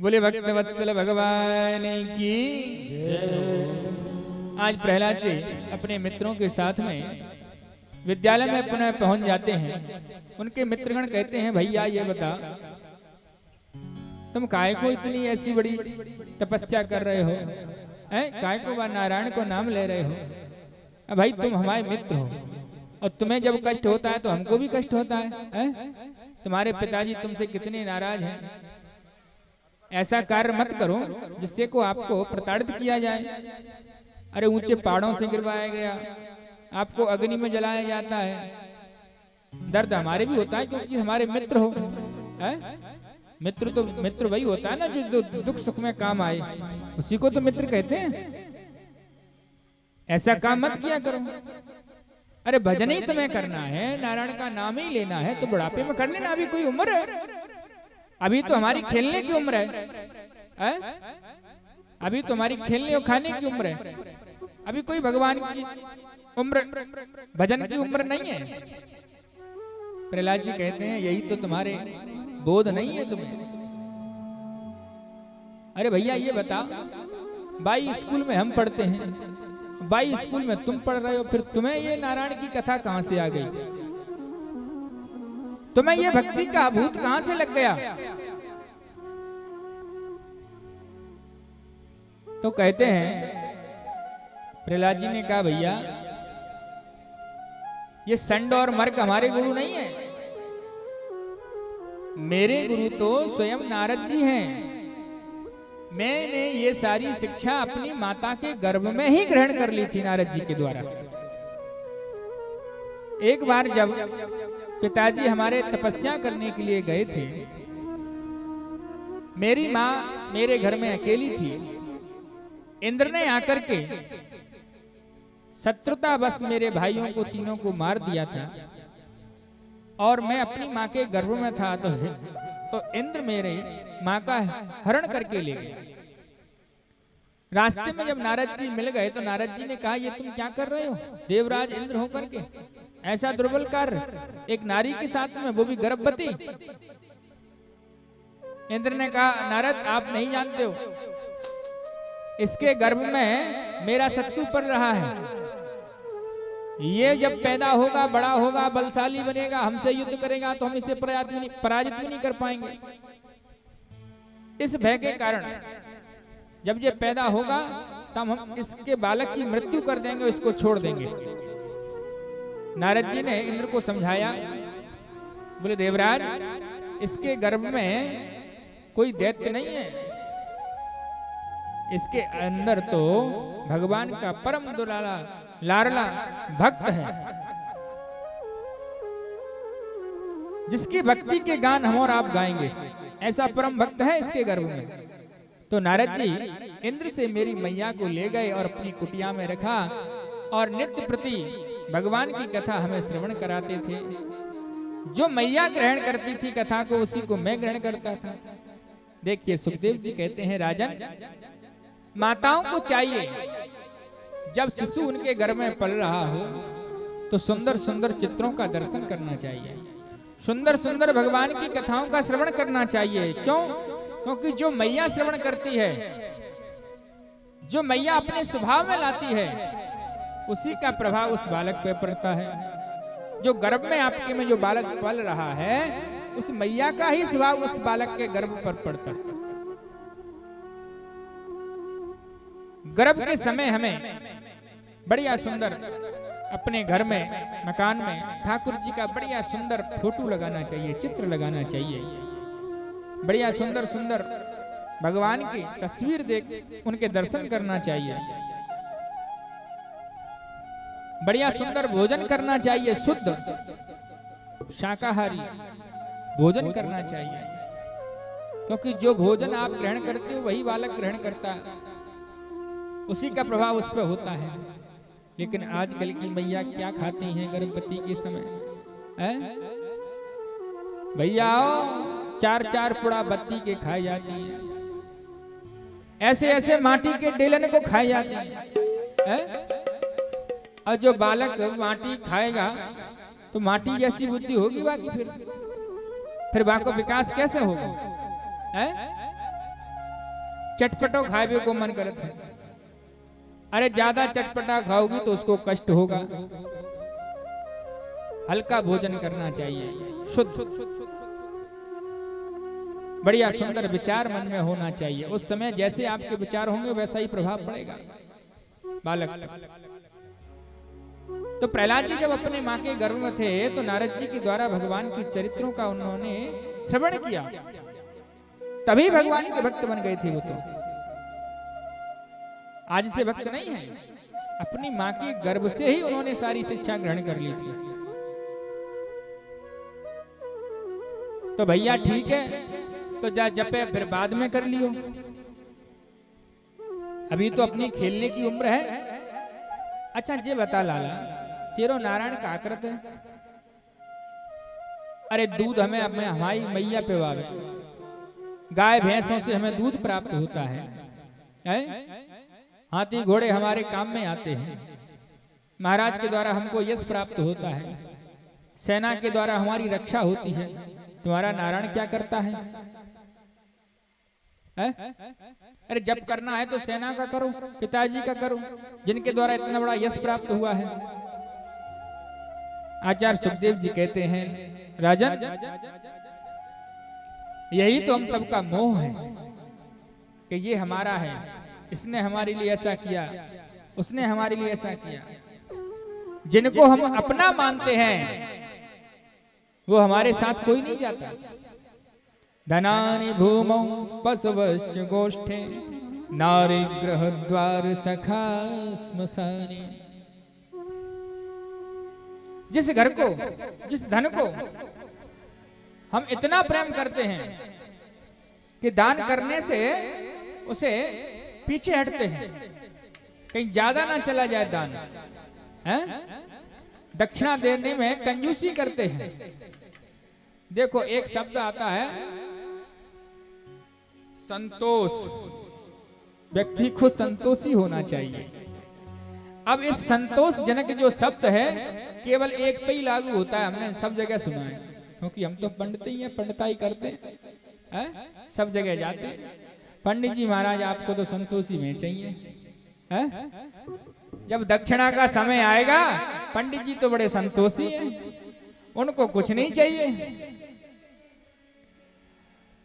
बोले भक्त वत्सल भगवान की जय। आज प्रहलाद जी अपने मित्रों के साथ में विद्यालय में पुनः पहुंच जाते हैं। उनके मित्रगण कहते हैं, भैया ये बता, तुम काय को इतनी ऐसी बड़ी तपस्या कर रहे हो, हैं? काय को व नारायण को नाम ले रहे हो? अब भाई तुम हमारे मित्र हो और तुम्हें जब कष्ट होता है तो हमको भी कष्ट होता है? तुम्हारे पिताजी तुमसे कितने नाराज हैं। ऐसा कार्य मत करो जिससे को आपको प्रताड़ित किया जाए। अरे ऊंचे पहाड़ों से गिरवाया गया, आपको अग्नि में जलाया जाता है। दर्द हमारे भी होता है क्योंकि हमारे मित्र हो। मित्र वही होता है ना जो दुख सुख में काम आए, उसी को तो मित्र कहते हैं। ऐसा काम मत किया करो। अरे भजन ही तुम्हें करना है, नारायण का नाम ही लेना है तो बुढ़ापे में कर लेना। अभी कोई उम्र है, अभी तो हमारी खेलने की उम्र है, अभी तो हमारी खेलने और खाने की उम्र है। अभी कोई भगवान की उम्र, भजन की उम्र नहीं है। प्रहलाद जी कहते हैं, यही तो तुम्हारे बोध नहीं है तुम्हें। अरे भैया ये बता, बाई स्कूल में हम पढ़ते हैं, बाई स्कूल में तुम पढ़ रहे हो, फिर तुम्हें ये नारायण की कथा कहां से आ गई? तुम्हें ये भक्ति का भूत कहां से लग गया? तो कहते हैं, प्रहलाद जी ने कहा, भैया ये संड और मर्क हमारे गुरु नहीं है। मेरे गुरु तो स्वयं नारद जी हैं। मैंने ये सारी शिक्षा अपनी माता के गर्भ में ही ग्रहण कर ली थी नारद जी के द्वारा। एक बार जब पिताजी हमारे तपस्या करने के लिए गए थे, मेरी माँ मेरे घर में अकेली थी। इंद्र ने आकर के शत्रुता बस मेरे भाइयों को तीनों को मार दिया था और मैं अपनी माँ के गर्भ में था। तो इंद्र मेरे माँ का हरण करके ले गए। रास्ते में जब नारद जी मिल गए तो नारद जी ने कहा, ये तुम क्या कर रहे हो देवराज इंद्र होकर के? ऐसा दुर्बल कार्य एक नारी के साथ में, वो भी गर्भवती। इंद्र ने कहा, नारद आप नहीं जानते हो, इसके गर्भ में मेरा शत्रु पल रहा है। ये जब पैदा होगा, बड़ा होगा, बलशाली बनेगा, हमसे युद्ध करेगा तो हम इसे पराजित भी नहीं कर पाएंगे। इस भय के कारण जब ये पैदा होगा तब हम इसके बालक की मृत्यु कर देंगे, इसको छोड़ देंगे। नारद जी ने इंद्र को समझाया, बोले देवराज इसके गर्भ में कोई दैत्य नहीं है, इसके अंदर तो भगवान का परम दुलारा लाडला भक्त है, जिसकी भक्ति के गान हम और आप गाएंगे। ऐसा परम भक्त है इसके गर्भ में। तो नारद जी इंद्र से मेरी मैया को ले गए और अपनी कुटिया में रखा और नित्य प्रति भगवान की कथा हमें श्रवण कराते थे। जो मैया ग्रहण करती थी कथा को, उसी को मैं ग्रहण करता था। देखिए सुखदेव जी कहते हैं, राजन माताओं को चाहिए जब शिशु उनके घर में पल रहा हो तो सुंदर सुंदर चित्रों का दर्शन करना चाहिए, सुंदर सुंदर भगवान की कथाओं का श्रवण करना चाहिए। क्यों? क्योंकि जो मैया श्रवण करती है, जो मैया अपने स्वभाव में लाती है, उसी का प्रभाव उस बालक पे पड़ता है। जो गर्भ में आपके में जो बालक पल रहा है, उस मैया का ही स्वभाव उस बालक के गर्भ पर पड़ता है। गर्भ के समय हमें बढ़िया सुंदर अपने घर में, मकान में ठाकुर जी का बढ़िया सुंदर फोटो लगाना चाहिए, चित्र लगाना चाहिए। बढ़िया सुंदर सुंदर भगवान की तस्वीर देख उनके दर्शन करना चाहिए। बढ़िया सुंदर भोजन करना चाहिए, शुद्ध शाकाहारी भोजन करना चाहिए। क्योंकि जो भोजन आप ग्रहण करते हो वही बालक ग्रहण करता है, उसी का प्रभाव उस पर होता है। लेकिन आजकल की मैया क्या खाती हैं गर्भवती के समय? भैया चार चार पुड़ा बत्ती के खाई जाती है, ऐसे ऐसे माटी के डेलन को खाई जाती है। और जो बालक माटी खाएगा तो माटी जैसी बुद्धि होगी बाकी, फिर वहां को विकास कैसे होगा? चटपटो खावे को मन करता है। अरे ज्यादा चटपटा खाओगी तो उसको कष्ट होगा। हल्का भोजन करना चाहिए, शुद्ध, बढ़िया सुंदर विचार मन में होना चाहिए। उस समय जैसे आपके विचार होंगे वैसा ही प्रभाव पड़ेगा बालक। तो प्रहलाद जी जब अपने मां के गर्भ में थे तो नारद जी के द्वारा भगवान के चरित्रों का उन्होंने श्रवण किया, तभी भगवान के भक्त बन गए थे वो। तो आज से भक्त नहीं है, अपनी मां के गर्भ से ही उन्होंने सारी शिक्षा ग्रहण कर ली थी। तो भैया ठीक है, तो जा जपे फिर बाद में कर लियो, अभी तो अपनी खेलने की उम्र है। अच्छा ये बता लाला, तेरो नारायण का करत है? अरे दूध हमें हमारी मैया पिवावे, गाय भैंसों से हमें दूध प्राप्त होता है? हाथी घोड़े हमारे काम में आते हैं, महाराज के द्वारा हमको यश प्राप्त होता है, सेना के द्वारा हमारी रक्षा होती है। तुम्हारा नारायण क्या करता है? अरे जब करना है तो सेना का करो, पिताजी का करो, जिनके द्वारा इतना बड़ा यश प्राप्त हुआ है। आचार्य सुखदेव जी कहते हैं, राजन यही तो हम सबका मोह है कि ये हमारा है, इसने हमारे लिए ऐसा किया, उसने हमारे लिए ऐसा किया। जिनको हम अपना मानते हैं वो हमारे साथ कोई नहीं जाता। धनानि भूमौ बसवश्च गोष्ठे, नारी ग्रह द्वार सखा स्मशाने। जिस घर को, जिस धन को हम इतना प्रेम करते हैं कि दान करने से उसे पीछे हटते हैं, कहीं ज्यादा ना चला जाए दान, हैं? दक्षिणा देने में कंजूसी करते हैं। देखो एक शब्द आता है संतोष, व्यक्ति को संतोषी होना चाहिए। अब इस संतोष जनक जो शब्द है केवल एक पे ही लागू होता है, हमने सब जगह सुना है, क्योंकि हम तो पंडित ही हैं, पंडिताई करते हैं, सब जगह जाते हैं। पंडित जी महाराज आपको तो संतोषी में चाहिए, है? जब दक्षिणा का समय आएगा पंडित जी तो बड़े संतोषी हैं, उनको कुछ नहीं चाहिए।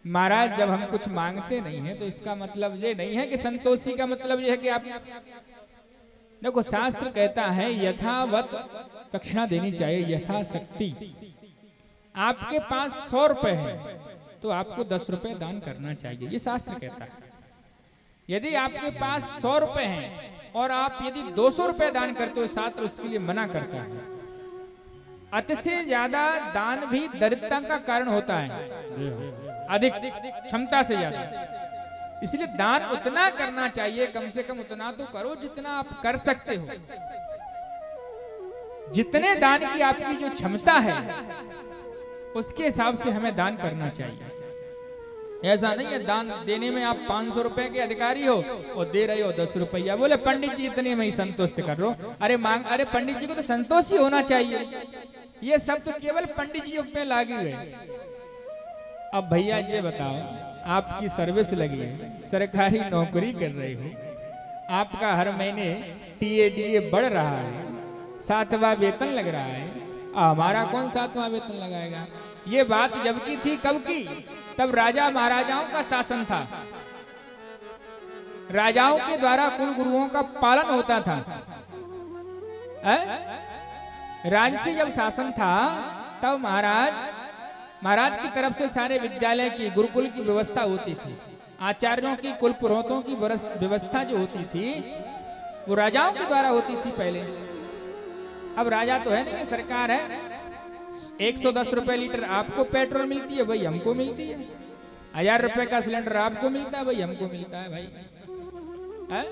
महाराज जब हम कुछ मांगते नहीं है तो इसका मतलब ये नहीं है कि संतोषी का मतलब ये है कि आप, देखो शास्त्र कहता है यथावत दक्षिणा देनी चाहिए, यथाशक्ति। आपके पास 100 रुपए है तो आपको 10 रुपए दान करना चाहिए, ये शास्त्र कहता है। यदि आपके पास 100 रुपए हैं और आप यदि 200 रुपए दान करते हो, शास्त्र उसके लिए मना करता है। अति से ज्यादा दान भी दरिद्रता का कारण होता है, अधिक क्षमता से ज्यादा। इसलिए दान उतना करना चाहिए, कम से कम उतना तो करो जितना आप कर सकते हो। जितने दान की आपकी जो क्षमता है उसके हिसाब से हमें दान करना चाहिए। ऐसा नहीं है दान देने में आप 500 रुपए के अधिकारी हो और दे रहे हो 10 रुपया, बोले पंडित जी इतने में ही संतुष्ट कर रहे हो। अरे पंडित जी को तो संतोष ही होना चाहिए। ये सब तो केवल पंडित जी पे लागू है। अब भैया ये बताओ, आपकी सर्विस लगी है, सरकारी नौकरी कर रहे हो, आपका हर महीने टीए बढ़ रहा है, 7वां वेतन लग रहा है, हमारा कौन 7वां वेतन लगाएगा? ये बात जब की थी, कब की? तब राजा महाराजाओं का शासन था, राजाओं के द्वारा कुल गुरुओं का पालन होता था। राजसी जब शासन था तब महाराज की तरफ से सारे विद्यालय की, गुरुकुल की व्यवस्था होती थी। आचार्यों की, कुल पुरोहितों की व्यवस्था जो होती थी वो राजाओं के द्वारा होती थी पहले। अब राजा तो है नहीं, सरकार है। 110 रुपए लीटर आपको पेट्रोल मिलती है, भाई हमको मिलती है। 1000 रुपए का सिलेंडर आपको मिलता है, भाई हमको मिलता है भाई, है?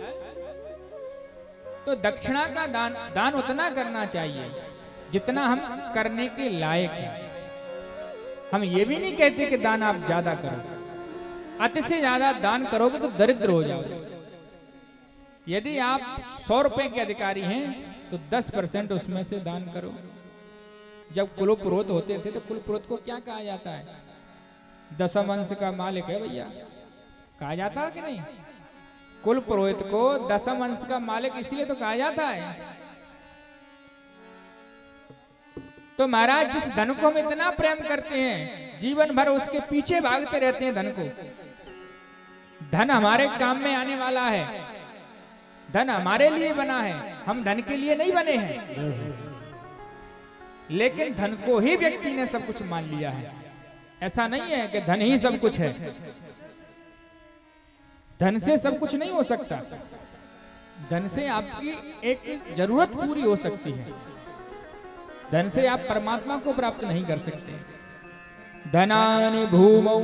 तो दक्षिणा का दान उतना करना चाहिए जितना हम करने के लायक हैं। हम ये भी नहीं कहते कि दान आप ज्यादा करो। अति से ज्यादा दान करोगे तो दरिद्र हो जाओगे। यदि आप 100 रुपए के अधिकारी हैं तो 10% उसमें से दान करो। जब कुल पुरोहित होते थे तो कुल पुरोहित को क्या कहा जाता है? दशम अंश का मालिक है भैया, कहा जाता है कि नहीं? कुल पुरोहित को दशम अंश का मालिक इसलिए तो कहा जाता है। तो महाराज जिस धन को हम इतना प्रेम करते हैं, जीवन भर उसके पीछे भागते रहते हैं धन को। धन हमारे काम में आने वाला है, धन हमारे लिए बना है, हम धन के लिए नहीं बने हैं। लेकिन धन को ही व्यक्ति ने सब कुछ मान लिया है। ऐसा नहीं है कि धन ही सब कुछ है। धन से सब कुछ नहीं हो सकता। धन से आपकी एक जरूरत पूरी हो सकती है, धन से आप परमात्मा को प्राप्त नहीं कर सकते। धनानि भूमौ,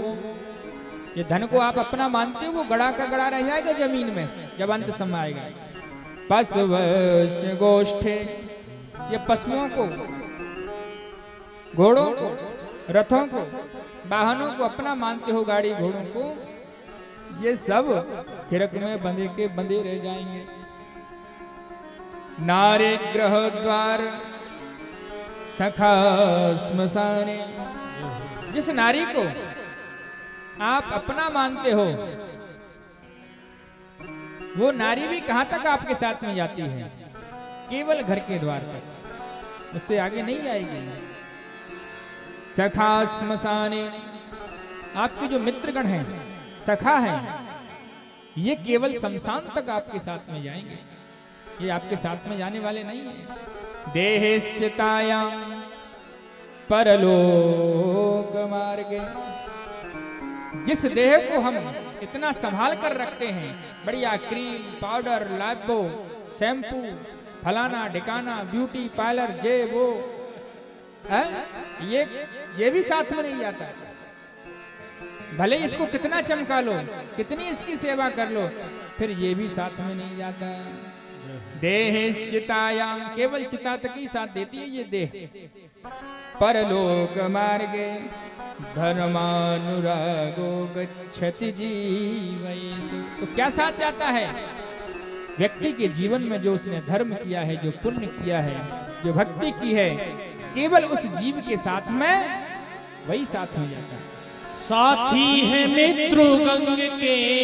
ये धन को आप अपना मानते हो, वो गड़ा का गड़ा रह जाएगा जमीन में जब अंत समय आएगा। पशवश्च गोष्ठे, ये पशुओं को, घोड़ों को, रथों को, वाहनों को अपना मानते हो, गाड़ी घोड़ों को, ये सब खिरक में बंधे के बंधे रह जाएंगे। नारे ग्रह द्वार सखा स्मशाने, जिस नारी को आप अपना मानते हो, वो नारी भी कहां तक आपके साथ में जाती है? केवल घर के द्वार तक, उससे आगे नहीं जाएगी। सखा स्मशाने, आपके जो मित्रगण हैं, सखा हैं, ये केवल शमशान तक आपके साथ में जाएंगे, ये आपके साथ में जाने वाले नहीं हैं। देहेश्चितायां परलोक मार्गे, जिस देह को हम इतना संभाल कर रखते हैं, बढ़िया क्रीम, पाउडर, लाइबो, शैम्पू, फलाना ढिकाना, ब्यूटी पार्लर, जे वो है, ये भी साथ में नहीं जाता। भले इसको कितना चमका लो, कितनी इसकी सेवा कर लो, फिर ये भी साथ में नहीं जाता। देहेश्चितायां, केवल चिता तक ही साथ देती है ये देह। परलोक मार्गे धर्मानुरागो गच्छति जीवैषु, तो क्या साथ जाता है? व्यक्ति के जीवन में जो उसने धर्म किया है, जो पुण्य किया है, जो भक्ति की है, केवल उस जीव के साथ में वही साथ हो जाता है। साथी है मित्र गंग के